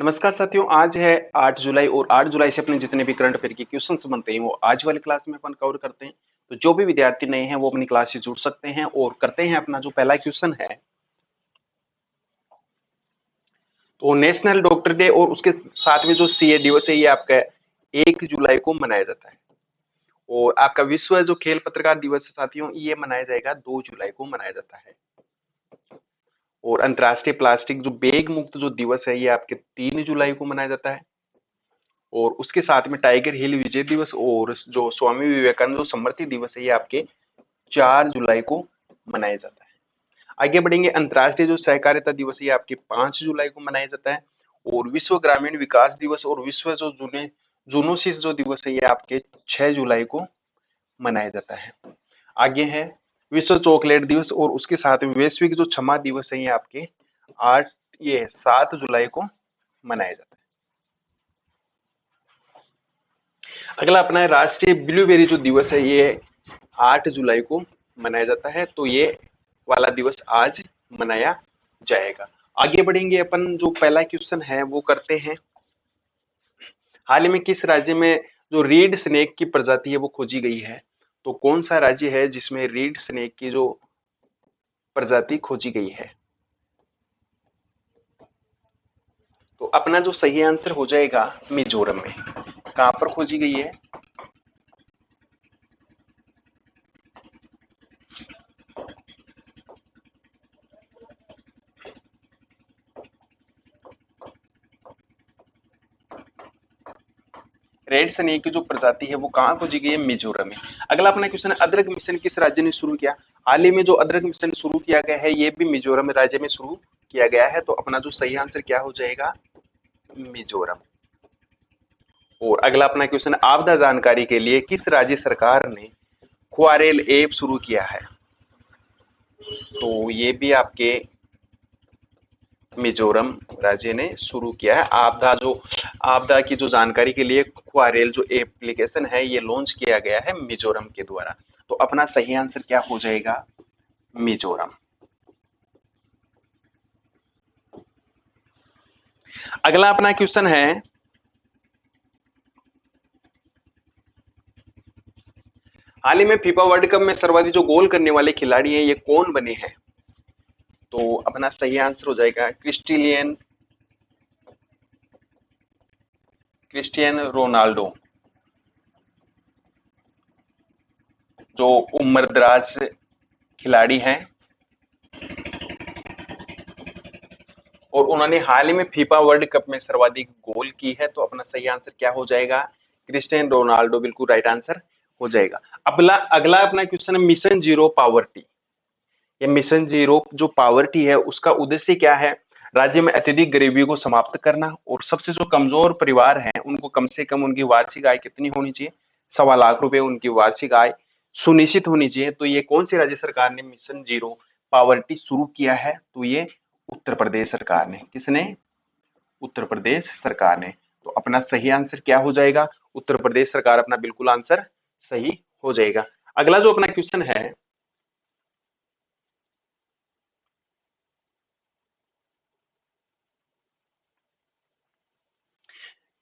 नमस्कार साथियों, आज है 8 जुलाई और 8 जुलाई से अपने जितने भी करंट अफेयर के क्वेश्चंस बनते हैं वो आज वाली क्लास में अपन कवर करते हैं। तो जो भी विद्यार्थी नए हैं वो अपनी क्लास से जुड़ सकते हैं और करते हैं अपना जो पहला क्वेश्चन है। तो नेशनल डॉक्टर डे और उसके साथ में जो सीए दिवस है ये आपका 1 जुलाई को मनाया जाता है। और आपका विश्व जो खेल पत्रकार दिवस है साथियों ये मनाया जाएगा 2 जुलाई को मनाया जाता है। और अंतर्राष्ट्रीय प्लास्टिक जो बैग मुक्त जो दिवस है ये आपके 3 जुलाई को मनाया जाता है। और उसके साथ में टाइगर हिल विजय दिवस और जो स्वामी विवेकानंद जो समृति दिवस है ये आपके 4 जुलाई को मनाया जाता है। आगे बढ़ेंगे, अंतर्राष्ट्रीय जो सहकारिता दिवस है ये आपके 5 जुलाई को मनाया जाता है। और विश्व ग्रामीण विकास दिवस और विश्व जो जूनोसिस जो दिवस है ये आपके 6 जुलाई को मनाया जाता है। आगे है विश्व चॉकलेट दिवस और उसके साथ में वैश्विक जो क्षमा दिवस है ये आपके 7 जुलाई को मनाया जाता है। अगला अपना है राष्ट्रीय ब्लूबेरी जो दिवस है ये 8 जुलाई को मनाया जाता है। तो ये वाला दिवस आज मनाया जाएगा। आगे बढ़ेंगे, अपन जो पहला क्वेश्चन है वो करते हैं। हाल ही में किस राज्य में जो रीड स्नेक की प्रजाति है वो खोजी गई है? तो कौन सा राज्य है जिसमें रीड स्नेक की जो प्रजाति खोजी गई है? तो अपना जो सही आंसर हो जाएगा मिजोरम में। कहां पर खोजी गई है? रेड स्नेक की जो प्रजाति है वो कहाँ खोजी गई है? मिजोरम में। अगला अपना क्वेश्चन है, अदरक मिशन किस राज्य ने शुरू किया? हाल ही में जो अदरक मिशन शुरू किया गया है ये भी मिजोरम राज्य में शुरू किया गया है। तो अपना जो सही आंसर क्या हो जाएगा? मिजोरम। और अगला अपना क्वेश्चन, आपदा जानकारी के लिए किस राज्य सरकार ने क्वारेल ऐप शुरू किया है? तो ये भी आपके मिजोरम राज्य ने शुरू किया है। आपदा की जो जानकारी के लिए क्वारेल जो एप्लीकेशन है ये लॉन्च किया गया है मिजोरम के द्वारा। तो अपना सही आंसर क्या हो जाएगा? मिजोरम। अगला अपना क्वेश्चन है, हाल ही में फीफा वर्ल्ड कप में सर्वाधिक जो गोल करने वाले खिलाड़ी हैं ये कौन बने हैं? तो अपना सही आंसर हो जाएगा क्रिस्टियानो रोनाल्डो, जो उम्रदराज खिलाड़ी हैं और उन्होंने हाल ही में फीफा वर्ल्ड कप में सर्वाधिक गोल की है। तो अपना सही आंसर क्या हो जाएगा? क्रिस्टियानो रोनाल्डो बिल्कुल राइट आंसर हो जाएगा। अगला अपना क्वेश्चन है, मिशन जीरो पावर्टी। ये मिशन जीरो जो पावर्टी है उसका उद्देश्य क्या है? राज्य में अत्यधिक गरीबी को समाप्त करना और सबसे जो कमजोर परिवार हैं उनको कम से कम उनकी वार्षिक आय कितनी होनी चाहिए? 1.25 लाख रुपए उनकी वार्षिक आय सुनिश्चित होनी चाहिए। तो ये कौन सी राज्य सरकार ने मिशन जीरो पावर्टी शुरू किया है? तो ये उत्तर प्रदेश सरकार ने। किसने? उत्तर प्रदेश सरकार ने। तो अपना सही आंसर क्या हो जाएगा? उत्तर प्रदेश सरकार अपना बिल्कुल आंसर सही हो जाएगा। अगला जो अपना क्वेश्चन है,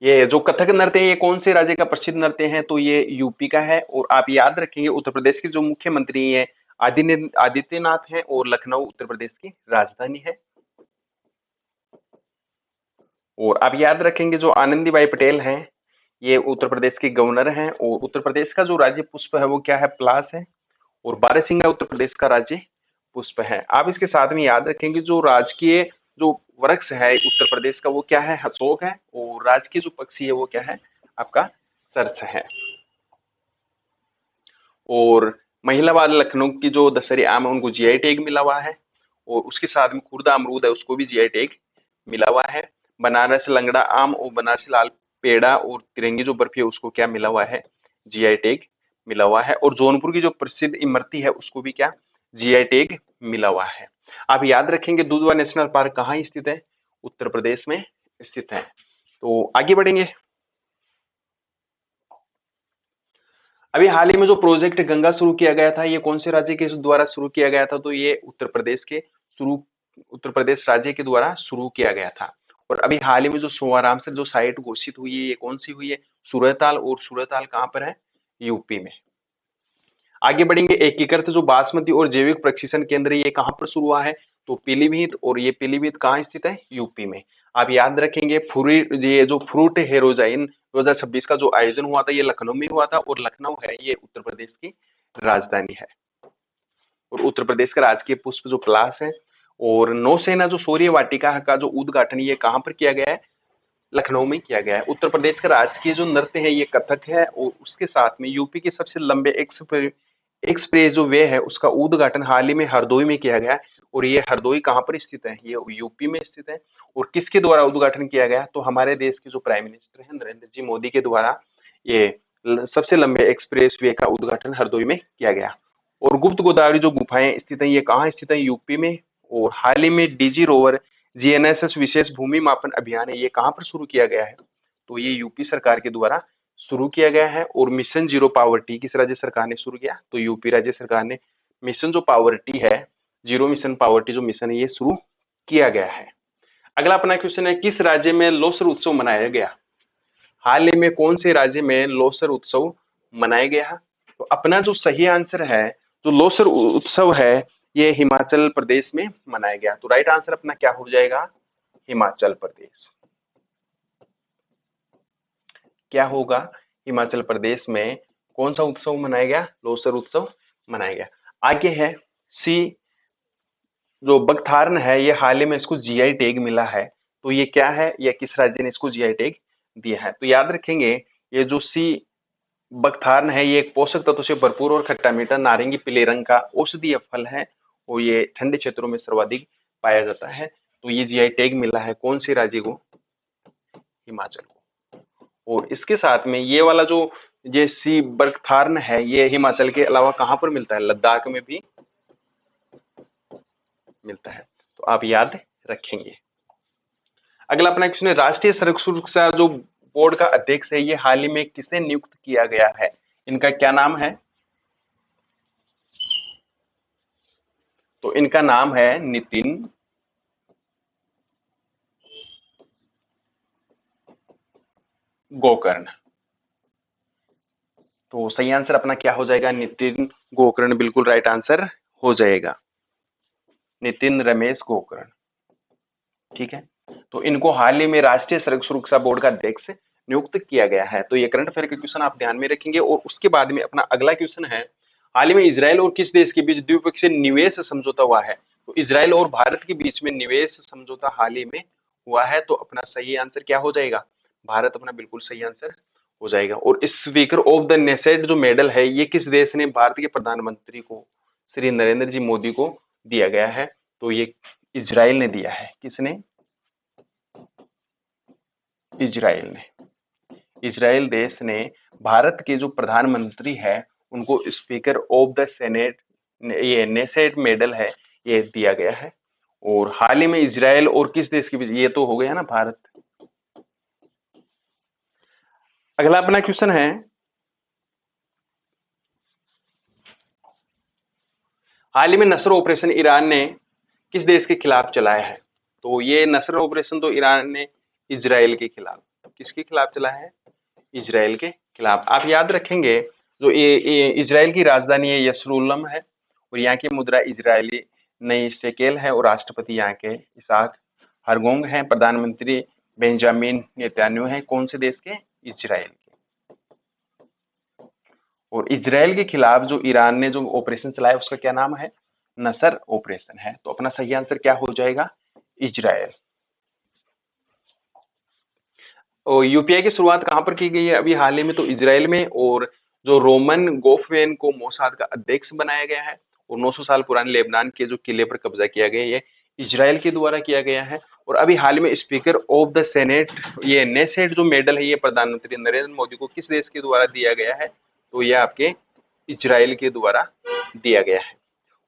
ये जो कथक नृत्य है ये कौन से राज्य का प्रसिद्ध नृत्य है? तो ये यूपी का है। और आप याद रखेंगे उत्तर प्रदेश के जो मुख्यमंत्री है आदित्यनाथ हैं और लखनऊ उत्तर प्रदेश की राजधानी है। और आप याद रखेंगे जो आनंदीबाई पटेल हैं ये उत्तर प्रदेश के गवर्नर हैं। और उत्तर प्रदेश का जो राज्य पुष्प है वो क्या है? पलाश है। और बारहसिंगा उत्तर प्रदेश का राज्य पुष्प है। आप इसके साथ में याद रखेंगे जो राजकीय जो वृक्ष है उत्तर प्रदेश का वो क्या है? अशोक है। और राजकीय जो पक्षी है वो क्या है? आपका सर्च है। और महिलाबाद लखनऊ की जो दशहरी आम है उनको जीआई टैग मिला हुआ है। और उसके साथ में खुर्दा अमरूद है उसको भी जीआई टैग मिला हुआ है। बनारस लंगड़ा आम और बनारसी लाल पेड़ा और तिरंगी जो बर्फी है उसको क्या मिला हुआ है? जीआई टैग मिला हुआ है। और जौनपुर की जो प्रसिद्ध इमरती है उसको भी क्या? जीआई टैग मिला हुआ है। आप याद रखेंगे दुधवा नेशनल पार्क कहाँ स्थित है? उत्तर प्रदेश में स्थित है। तो आगे बढ़ेंगे, अभी हाल ही में जो प्रोजेक्ट गंगा शुरू किया गया था ये कौन से राज्य के द्वारा शुरू किया गया था? तो ये उत्तर प्रदेश राज्य के द्वारा शुरू किया गया था। और अभी हाल ही में जो सोआराम जो साइट घोषित हुई है ये कौन सी हुई है? सूरतताल। और सूरतताल कहाँ पर है? यूपी में। आगे बढ़ेंगे, एकीकृत जो बासमती और जैविक प्रशिक्षण केंद्र ये कहाँ पर शुरू हुआ है? तो पीलीभीत। और ये पीलीभीत कहाँ स्थित है? यूपी में। आप याद रखेंगे ये जो फ्रूट हेरोजाइन 2026 का जो आयोजन हुआ था ये लखनऊ में हुआ था, और लखनऊ है ये उत्तर प्रदेश की राजधानी है। और उत्तर प्रदेश का राजकीय पुष्प जो पलाश है। और नौसेना जो शौर्य वाटिका का जो उद्घाटन ये कहाँ पर किया गया है? लखनऊ में किया गया है। उत्तर प्रदेश का राजकीय जो नृत्य है ये कथक है, और उसके साथ में यूपी के सबसे लंबे एक्सप्रेस जो वे है उसका उद्घाटन हाल ही में हरदोई में किया गया है। और ये हरदोई कहाँ पर स्थित है? ये यूपी में स्थित है। और किसके द्वारा उद्घाटन किया गया? तो हमारे देश के जो प्राइम मिनिस्टर है नरेंद्र जी मोदी के द्वारा ये सबसे लंबे एक्सप्रेस वे का उद्घाटन हरदोई में किया गया। और गुप्त गोदावरी जो गुफाएं स्थित है ये कहाँ स्थित है? यूपी में। और हाल ही में डीजी रोवर जीएनएसएस विशेष भूमि मापन अभियान है ये कहाँ पर शुरू किया गया है? तो ये यूपी सरकार के द्वारा शुरू किया गया है। और मिशन जीरो पावर्टी किस राज्य सरकार ने शुरू किया? तो यूपी राज्य सरकार ने मिशन जो पावर्टी है, जीरो मिशन पावर्टी जो मिशन है ये शुरू किया गया है। अगला अपना क्वेश्चन है, किस राज्य में लोसर उत्सव मनाया गया? हाल ही में कौन से राज्य में लोसर उत्सव मनाया गया? तो अपना जो सही आंसर है, जो लोसर उत्सव है ये हिमाचल प्रदेश में मनाया गया। तो राइट आंसर अपना क्या हो जाएगा? हिमाचल प्रदेश। क्या होगा? हिमाचल प्रदेश में कौन सा उत्सव मनाया गया? लोसर उत्सव मनाया गया। आगे है सी, जो बगथार्न है ये हाल ही में इसको जीआई टैग मिला है। तो ये क्या है? या किस राज्य ने इसको जीआई टैग दिया है? तो याद रखेंगे ये जो सी बगथार्न है ये एक पोषक तत्व से भरपूर और खट्टा मीठा नारंगी पीले रंग का औषधीय फल है, और ये ठंडे क्षेत्रों में सर्वाधिक पाया जाता है। तो ये जीआई टैग मिला है कौन से राज्य को? हिमाचल को। और इसके साथ में ये वाला जो ये सी बगथार्न है ये हिमाचल के अलावा कहाँ पर मिलता है? लद्दाख में भी मिलता है। तो आप याद रखेंगे। अगला अपना क्वेश्चन है, राष्ट्रीय सड़क सुरक्षा जो बोर्ड का अध्यक्ष है ये हाल ही में किसे नियुक्त किया गया है? इनका क्या नाम है? तो इनका नाम है नितिन गोकर्ण। तो सही आंसर अपना क्या हो जाएगा? नितिन गोकर्ण बिल्कुल राइट आंसर हो जाएगा। नितिन रमेश गोकर्ण। ठीक है। तो इनको हाल ही में राष्ट्रीय सड़क सुरक्षा बोर्ड का अध्यक्ष नियुक्त किया गया है। तो ये करंट अफेयर के क्वेश्चन आप ध्यान में रखेंगे। और उसके बाद में अपना अगला क्वेश्चन है, हाल ही में इजराइल और किस देश के बीच द्विपक्षीय निवेश समझौता हुआ है? तो इजराइल और भारत के बीच में निवेश समझौता हाल ही में हुआ है। तो अपना सही आंसर क्या हो जाएगा? भारत अपना बिल्कुल सही आंसर हो जाएगा। और स्पीकर ऑफ द नेसेट जो मेडल है ये किस देश ने भारत के प्रधानमंत्री को, श्री नरेंद्र जी मोदी को दिया गया है? तो ये इजराइल ने दिया है। किसने? इजराइल ने। इजराइल देश ने भारत के जो प्रधानमंत्री है उनको स्पीकर ऑफ द सेनेट ये नेसेट मेडल है ये दिया गया है। और हाल ही में इजराइल और किस देश के बीच, ये तो हो गया ना भारत। अगला अपना क्वेश्चन है, हाल ही में नसर ऑपरेशन ईरान ने किस देश के खिलाफ चलाया है? तो ये नसर ऑपरेशन तो ईरान ने इजराइल के खिलाफ, किसके खिलाफ चलाया है? इजराइल के खिलाफ। आप याद रखेंगे जो ये इजराइल की राजधानी है यरूशलेम है, और यहाँ की मुद्रा इजरायली नई शेकेल है, और राष्ट्रपति यहाँ के इसहाक हरगोंग हैं, प्रधानमंत्री बेंजामिन नेतन्याहू है। कौन से देश के? इजराइल के। और इजराइल के खिलाफ जो ईरान ने जो ऑपरेशन चलाया उसका क्या नाम है? नसर ऑपरेशन है। तो अपना सही आंसर क्या हो जाएगा? इजराइल। और यूपीआई की शुरुआत कहाँ पर की गई है? अभी हाल ही में तो इजराइल में। और जो रोमन गोफवेन को मोसाद का अध्यक्ष बनाया गया है, और 900 साल पुराने लेबनान के जो किले पर कब्जा किया गया ये इजराइल के द्वारा किया गया है। और अभी हाल में स्पीकर ऑफ द सेनेट ये नेसेट जो मेडल है ये प्रधानमंत्री नरेंद्र मोदी को किस देश के द्वारा दिया गया है? तो ये आपके इजराइल के द्वारा दिया गया है।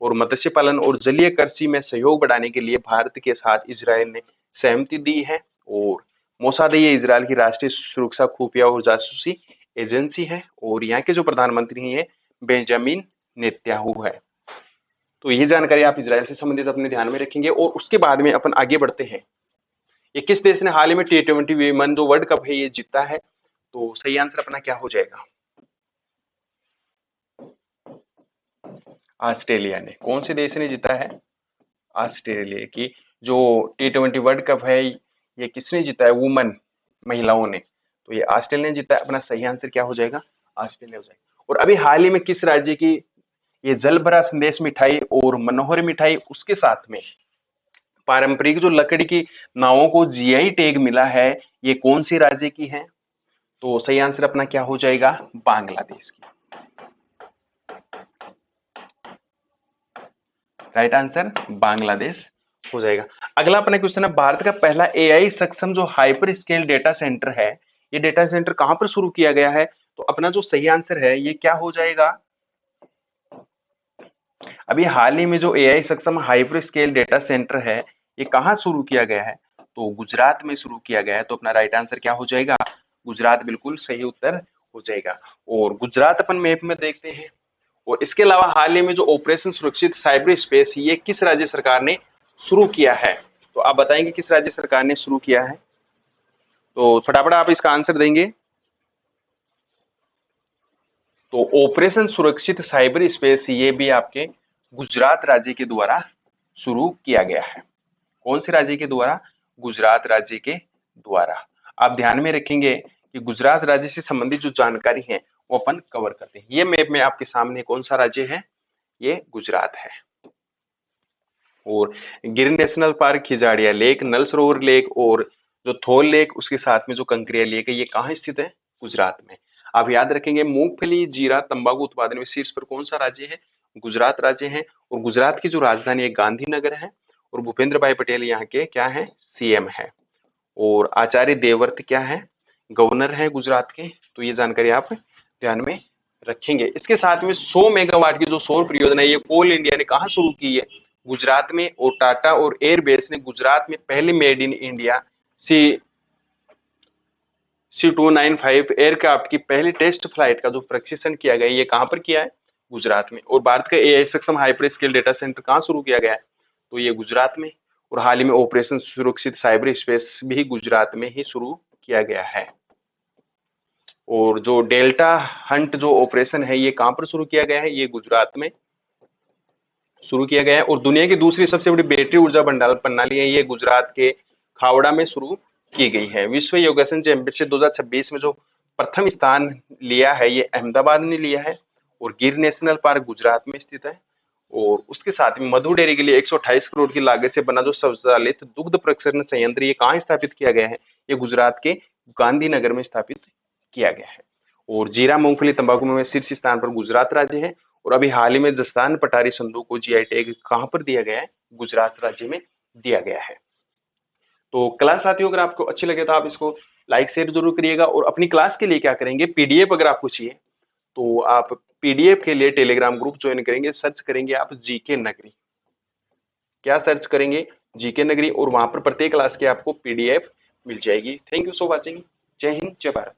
और मत्स्य पालन और जलीय कृषि में सहयोग बढ़ाने के लिए भारत के साथ इजराइल ने सहमति दी है। और मोसाद ये इजराइल की राष्ट्रीय सुरक्षा खुफिया और जासूसी एजेंसी है, और यहाँ के जो प्रधानमंत्री हैं बेंजामिन नेतन्याहू है। तो ये जानकारी आप इजराइल से संबंधित अपने ध्यान में रखेंगे। और उसके बाद में अपन आगे बढ़ते हैं, ये किस देश ने हाल ही में T20 विमेन जो वर्ल्ड कप है ये जीता है? तो सही आंसर अपना क्या हो जाएगा? ऑस्ट्रेलिया ने। कौन से देश ने जीता है? ऑस्ट्रेलिया की। जो T20 वर्ल्ड कप है ये किसने जीता है? वुमन, महिलाओं ने। तो ये ऑस्ट्रेलिया ने जीता है। अपना सही आंसर क्या हो जाएगा? ऑस्ट्रेलिया हो जाएगा। और अभी हाल ही में किस राज्य की ये जल भरा संदेश मिठाई और मनोहर मिठाई उसके साथ में पारंपरिक जो लकड़ी की नावों को जीआई टैग मिला है, ये कौन सी राज्य की है? तो सही आंसर अपना क्या हो जाएगा? बांग्लादेश की। राइट आंसर बांग्लादेश हो जाएगा। अगला अपना क्वेश्चन है, भारत का पहला एआई सक्षम जो हाइपर स्केल डेटा सेंटर है, ये डेटा सेंटर कहां पर शुरू किया गया है? तो अपना जो सही आंसर है ये क्या हो जाएगा? अभी हाल ही में जो एआई सक्षम हाइपर स्केल डेटा सेंटर है ये कहाँ शुरू किया गया है? तो गुजरात में शुरू किया गया है। तो अपना राइट आंसर क्या हो जाएगा? गुजरात बिल्कुल सही उत्तर हो जाएगा। और गुजरात अपन मैप में देखते हैं। और इसके अलावा हाल ही में जो ऑपरेशन सुरक्षित साइबर स्पेस ये किस राज्य सरकार ने शुरू किया है? तो आप बताएंगे किस राज्य सरकार ने शुरू किया है? तो फटाफट आप इसका आंसर देंगे। तो ऑपरेशन सुरक्षित साइबर स्पेस ये भी आपके गुजरात राज्य के द्वारा शुरू किया गया है। कौन से राज्य के द्वारा? गुजरात राज्य के द्वारा। आप ध्यान में रखेंगे कि गुजरात राज्य से संबंधित जो जानकारी है वो अपन कवर करते हैं। ये मैप में आपके सामने कौन सा राज्य है? ये गुजरात है। और गिर नेशनल पार्क, खिजाड़िया लेक, नल सरोवर लेक और जो थोल लेक उसके साथ में जो कंकरिया लेक है ये कहाँ स्थित है? गुजरात में। आप याद रखेंगे मूंगफली, जीरा, तंबाकू उत्पादन में शीर्ष पर कौन सा राज्य है? गुजरात राज्य है। और गुजरात की जो राजधानी है गांधीनगर है। और भूपेंद्र भाई पटेल यहाँ के क्या है? सीएम है। और आचार्य देवव्रत क्या है? गवर्नर है गुजरात के। तो ये जानकारी आप ध्यान में रखेंगे। इसके साथ में 100 मेगावाट की जो सौर परियोजना है ये कोल इंडिया ने कहा शुरू की है? गुजरात में। और टाटा और एयरबेस ने गुजरात में पहले made in India C295 aircraft की पहली टेस्ट फ्लाइट का जो प्रशिक्षण किया गया ये कहां पर किया है? गुजरात में। और भारत का एआई सक्षम हाइपर स्केल डेटा सेंटर कहां शुरू किया गया है? तो ये गुजरात में। और हाल ही में ऑपरेशन सुरक्षित साइबर स्पेस भी गुजरात में ही शुरू किया गया है। और जो डेल्टा हंट जो ऑपरेशन है ये कहां पर शुरू किया गया है? ये गुजरात में शुरू किया गया है। और दुनिया की दूसरी सबसे बड़ी बैटरी ऊर्जा भंडारण प्रणाली है ये गुजरात के खावड़ा में शुरू की गई है। विश्व योगासन चैंपियनशिप 2026 में जो प्रथम स्थान लिया है ये अहमदाबाद ने लिया है। और गिर नेशनल पार्क गुजरात में स्थित है। और उसके साथ में मधु डेयरी के लिए 128 करोड़ की लागत से बना जो स्वचालित दुग्ध प्रसंस्करण संयंत्र ये कहाँ स्थापित किया गया है? ये गुजरात के गांधीनगर में स्थापित किया गया है। और जीरा, मूंगफली, तंबाकू में शीर्ष स्थान पर गुजरात राज्य है। और अभी हाल ही में जस्तान पटारी संदूक को जीआई टैग कहां पर दिया गया है? गुजरात राज्य में दिया गया है। तो क्लास साथियों अगर आपको अच्छी लगे तो आप इसको लाइक शेयर जरूर करिएगा। और अपनी क्लास के लिए क्या करेंगे, पीडीएफ अगर आपको चाहिए तो आप पीडीएफ के लिए टेलीग्राम ग्रुप ज्वाइन करेंगे। सर्च करेंगे आप जीके नगरी। क्या सर्च करेंगे? जीके नगरी। और वहां पर प्रत्येक क्लास की आपको पीडीएफ मिल जाएगी। Thank you so watching. जय हिंद, जय भारत।